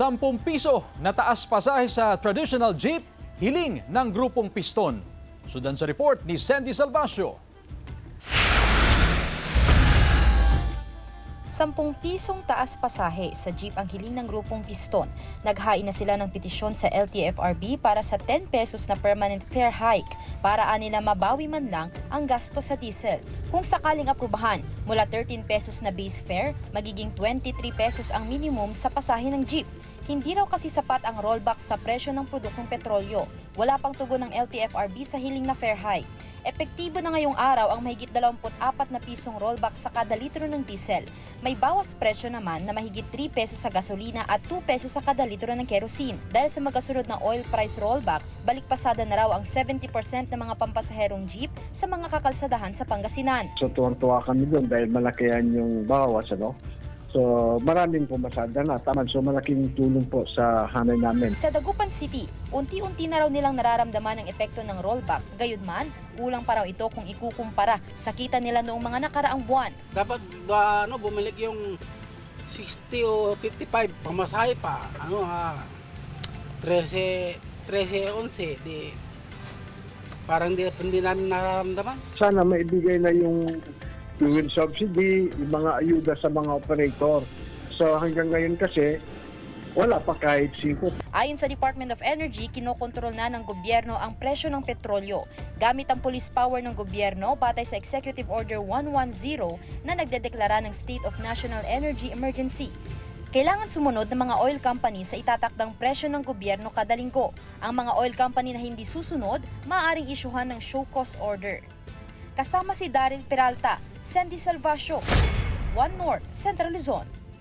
10 piso na taas pasahe sa traditional jeep, hiling ng grupong Piston. Sundan sa report ni Sandy Salvacio. 10 pisong taas pasahe sa jeep ang hiling ng grupong Piston. Naghain na sila ng petisyon sa LTFRB para sa 10 pesos na permanent fare hike para nila mabawi man lang ang gasto sa diesel. Kung sakaling aprubahan, mula 13 pesos na base fare, magiging 23 pesos ang minimum sa pasahe ng jeep. Hindi raw kasi sapat ang rollback sa presyo ng produktong petrolyo. Wala pang tugon ng LTFRB sa hiling na fare hike. Epektibo na ngayong araw ang mahigit 24 na pisong rollback sa kada litro ng diesel. May bawas presyo naman na mahigit 3 pesos sa gasolina at 2 pesos sa kada litro ng kerosene. Dahil sa magkasunod na oil price rollback, balikpasada na raw ang 70% ng mga pampasaherong jeep sa mga kakalsadahan sa Pangasinan. So tuwang-tuwa kami doon dahil malaki yan yung bawas, ano? So maraming pumasada na. So malaking tulong po sa hanay namin. Sa Dagupan City, unti-unti na raw nilang nararamdaman ang epekto ng rollback. Gayunman, kulang pa raw ito kung ikukumpara sa kita nila noong mga nakaraang buwan. Dapat bumalik yung 60 o 55 pamasahe pa. 13-11 di parang hindi namin nararamdaman. Sana maibigay na yung fuel subsidy, yung mga ayuda sa mga operator. So hanggang ngayon kasi, wala pa kahit 5. Ayon sa Department of Energy, kinokontrol na ng gobyerno ang presyo ng petrolyo gamit ang police power ng gobyerno batay sa Executive Order 110 na nagdedeklara ng State of National Energy Emergency. Kailangan sumunod ng mga oil company sa itatakdang presyo ng gobyerno kada linggo. Ang mga oil company na hindi susunod, maaaring isyuhan ng show cause order. Kasama si Daryl Peralta, Sandy Salvacio, One North, Central Luzon.